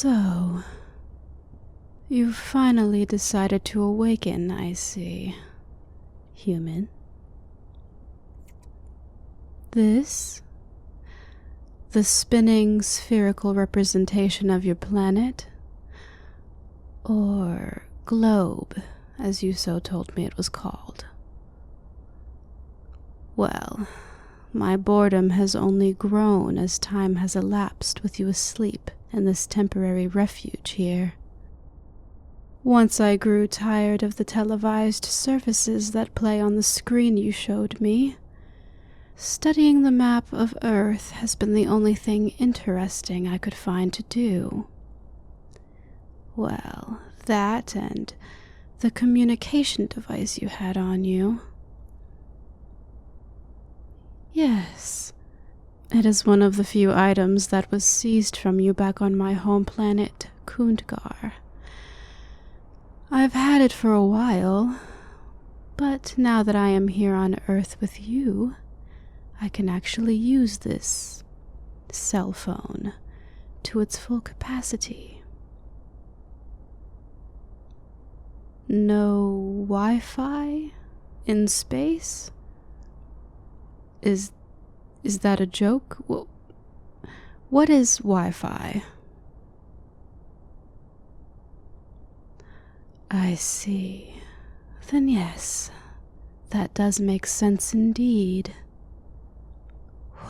So, you've finally decided to awaken, I see. Human. This, the spinning spherical representation of your planet, or globe, as you so told me it was called. Well, my boredom has only grown as time has elapsed with you asleep in this temporary refuge here. Once I grew tired of the televised services that play on the screen you showed me, studying the map of Earth has been the only thing interesting I could find to do. Well, that and the communication device you had on you. Yes, it is one of the few items that was seized from you back on my home planet, Kundgar. I've had it for a while, but now that I am here on Earth with you, I can actually use this cell phone to its full capacity. No Wi-Fi in space? Is that a joke? What is Wi-Fi? I see. Then yes, that does make sense indeed.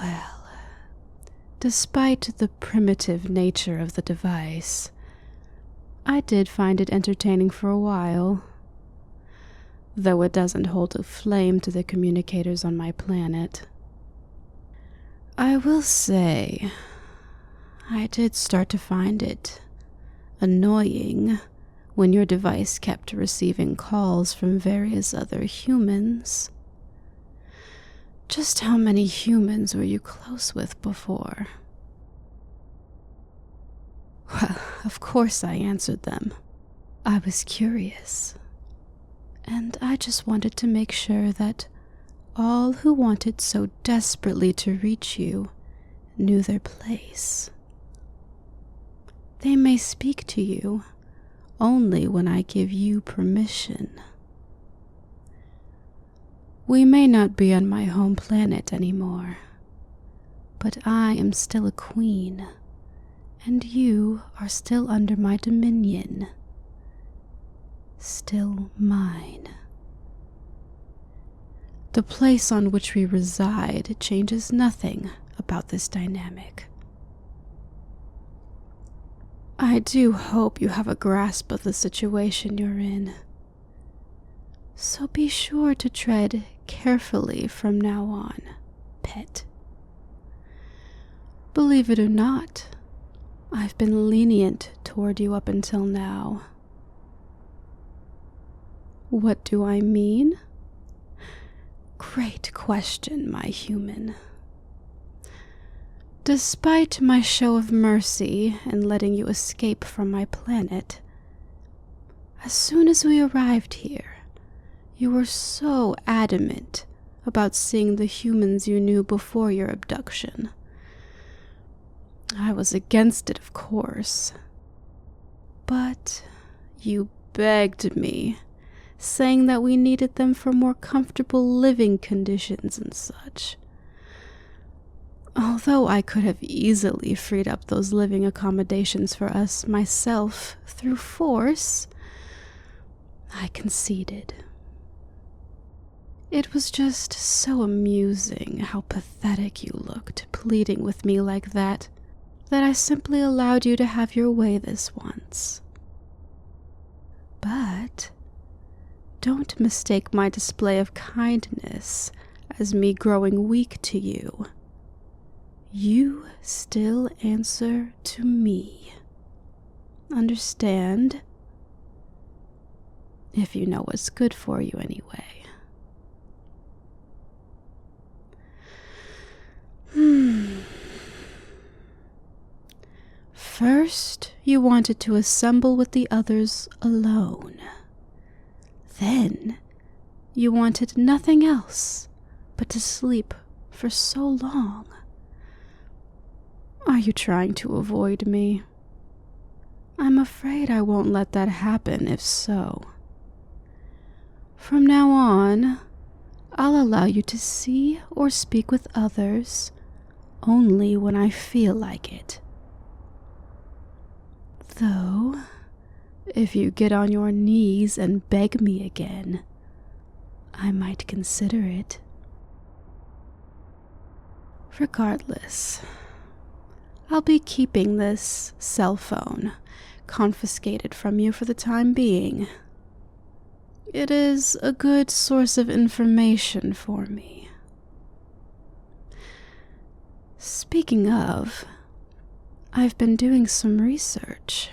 Well, despite the primitive nature of the device, I did find it entertaining for a while, though it doesn't hold a flame to the communicators on my planet. I will say, I did start to find it annoying when your device kept receiving calls from various other humans. Just how many humans were you close with before? Well, of course I answered them. I was curious, and I just wanted to make sure that all who wanted so desperately to reach you knew their place. They may speak to you only when I give you permission. We may not be on my home planet anymore, but I am still a queen, and you are still under my dominion. Still mine. The place on which we reside changes nothing about this dynamic. I do hope you have a grasp of the situation you're in. So be sure to tread carefully from now on, pet. Believe it or not, I've been lenient toward you up until now. What do I mean? Great question, my human. Despite my show of mercy in letting you escape from my planet, as soon as we arrived here, you were so adamant about seeing the humans you knew before your abduction. I was against it, of course, but you begged me, saying that we needed them for more comfortable living conditions and such. Although I could have easily freed up those living accommodations for us myself through force, I conceded. It was just so amusing how pathetic you looked, pleading with me like that I simply allowed you to have your way this once. But don't mistake my display of kindness as me growing weak to you. You still answer to me. Understand? If you know what's good for you anyway. First, you wanted to assemble with the others alone. Then, you wanted nothing else but to sleep for so long. Are you trying to avoid me? I'm afraid I won't let that happen if so. From now on, I'll allow you to see or speak with others only when I feel like it. Though, if you get on your knees and beg me again, I might consider it. Regardless, I'll be keeping this cell phone confiscated from you for the time being. It is a good source of information for me. Speaking of, I've been doing some research.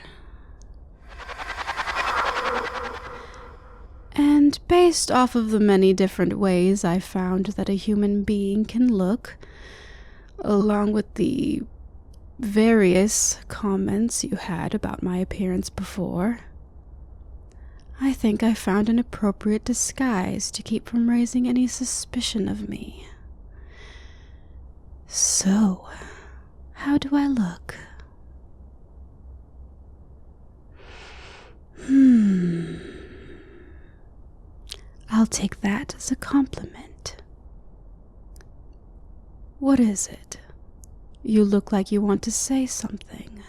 And based off of the many different ways I found that a human being can look, along with the various comments you had about my appearance before, I think I found an appropriate disguise to keep from raising any suspicion of me. So, how do I look? I'll take that as a compliment. What is it? You look like you want to say something.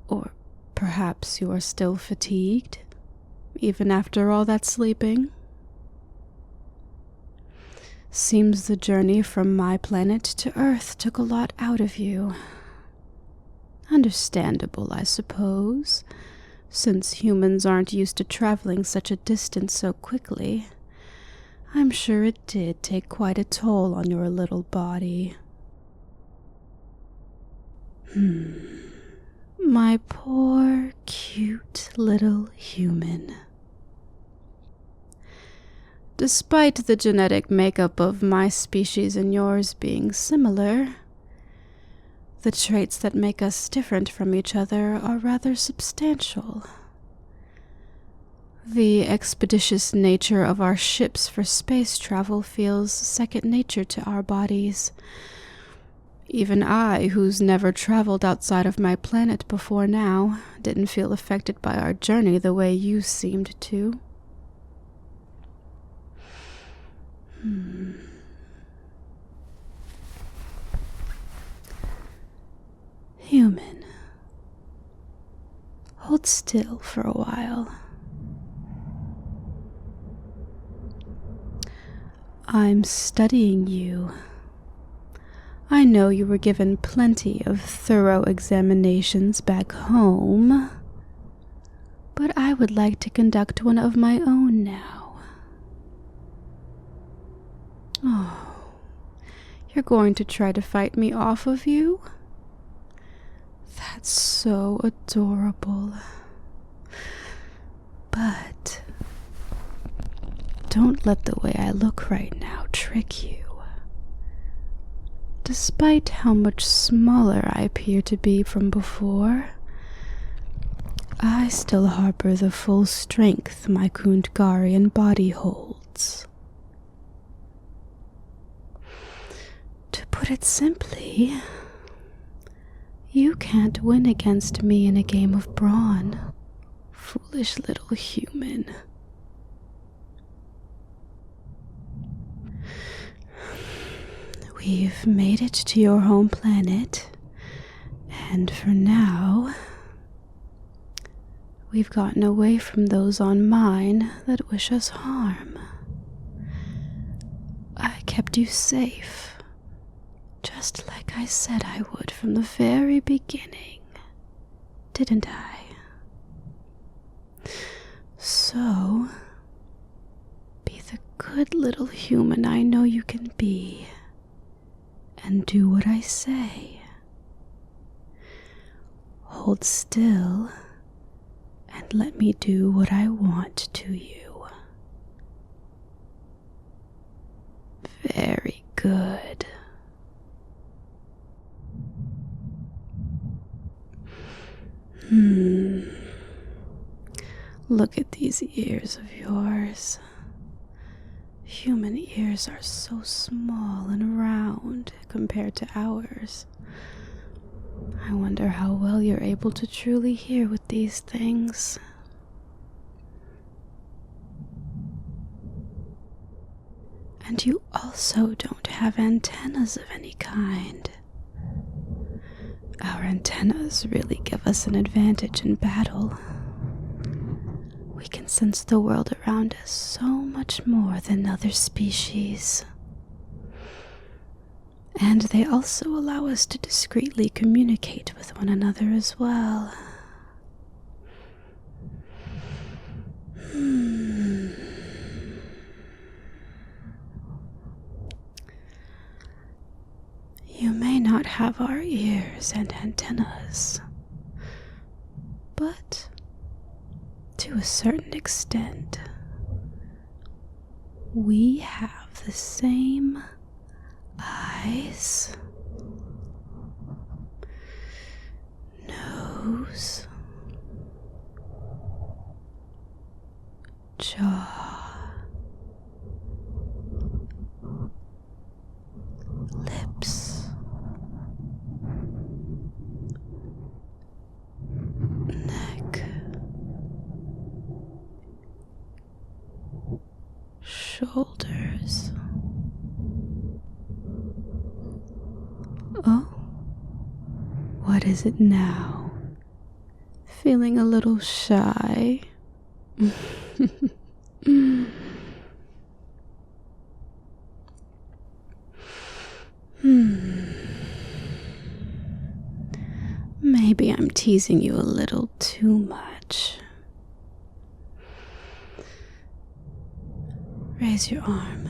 Or perhaps you are still fatigued, even after all that sleeping. Seems the journey from my planet to Earth took a lot out of you. Understandable, I suppose, since humans aren't used to traveling such a distance so quickly. I'm sure it did take quite a toll on your little body. My poor, cute little human. Despite the genetic makeup of my species and yours being similar, the traits that make us different from each other are rather substantial. The expeditious nature of our ships for space travel feels second nature to our bodies. Even I, who's never traveled outside of my planet before now, didn't feel affected by our journey the way you seemed to. Human. Hold still for a while. I'm studying you. I know you were given plenty of thorough examinations back home, but I would like to conduct one of my own now. Oh, you're going to try to fight me off of you? That's so adorable. But don't let the way I look right now trick you. Despite how much smaller I appear to be from before, I still harbor the full strength my Kundgarian body holds. To put it simply, you can't win against me in a game of brawn, foolish little human. We've made it to your home planet, and for now, we've gotten away from those on mine that wish us harm. I kept you safe, just like I said I would from the very beginning, didn't I? So, be the good little human I know you can be, and do what I say. Hold still, and let me do what I want to you. Very good. Look at these ears of yours. Human ears are so small and round compared to ours. I wonder how well you're able to truly hear with these things. And you also don't have antennas of any kind. Our antennas really give us an advantage in battle. We can sense the world around us so much more than other species. And they also allow us to discreetly communicate with one another as well. You may not have our ears and antennas, but to a certain extent, we have the same eyes, nose, jaw, lips, neck, shoulders. Oh, what is it now? Feeling a little shy? Maybe I'm teasing you a little too much. Raise your arm.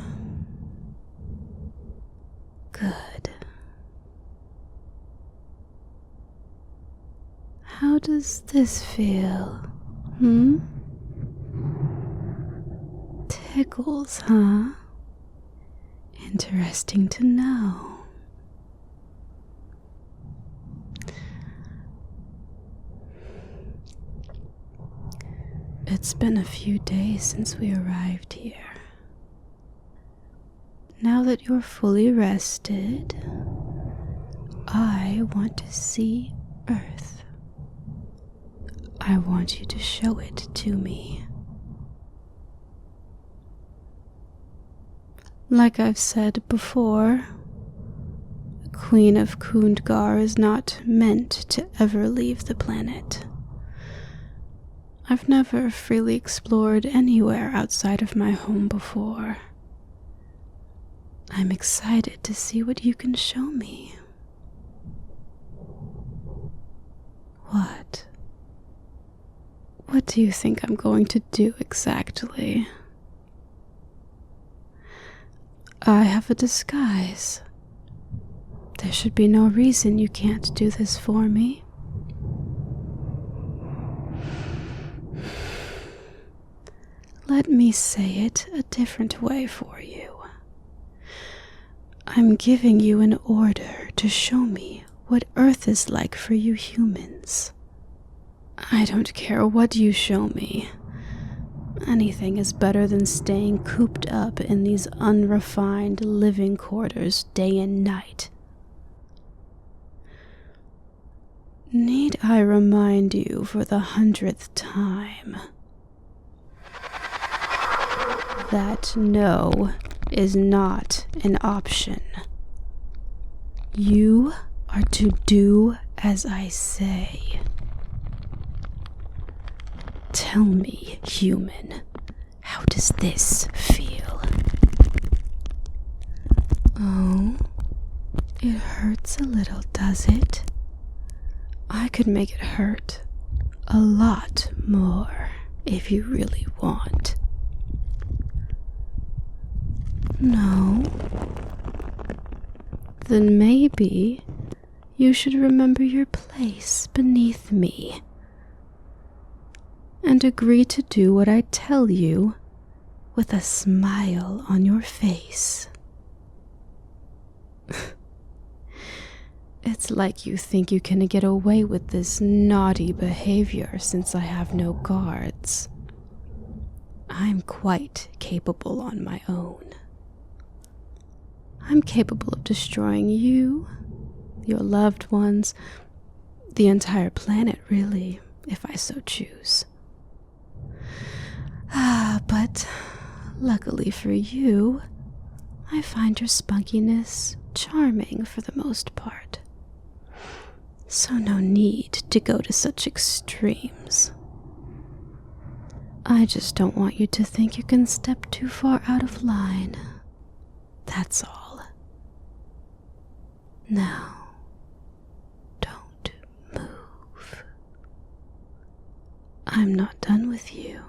Good. How does this feel? Tickles, huh? Interesting to know. It's been a few days since we arrived here. Now that you're fully rested, I want to see Earth. I want you to show it to me. Like I've said before, the Queen of Kundgar is not meant to ever leave the planet. I've never freely explored anywhere outside of my home before. I'm excited to see what you can show me. What? What do you think I'm going to do exactly? I have a disguise. There should be no reason you can't do this for me. Let me say it a different way for you. I'm giving you an order to show me what Earth is like for you humans. I don't care what you show me. Anything is better than staying cooped up in these unrefined living quarters day and night. Need I remind you for the 100th time that no is not an option. You are to do as I say. Tell me, human, how does this feel? Oh, it hurts a little, does it? I could make it hurt a lot more if you really want. No? Then maybe you should remember your place beneath me and agree to do what I tell you with a smile on your face. It's like you think you can get away with this naughty behavior since I have no guards. I'm quite capable on my own. I'm capable of destroying you, your loved ones, The entire planet, really, if I so choose. But luckily for you, I find your spunkiness charming for the most part. So no need to go to such extremes. I just don't want you to think you can step too far out of line. That's all. Now, don't move. I'm not done with you.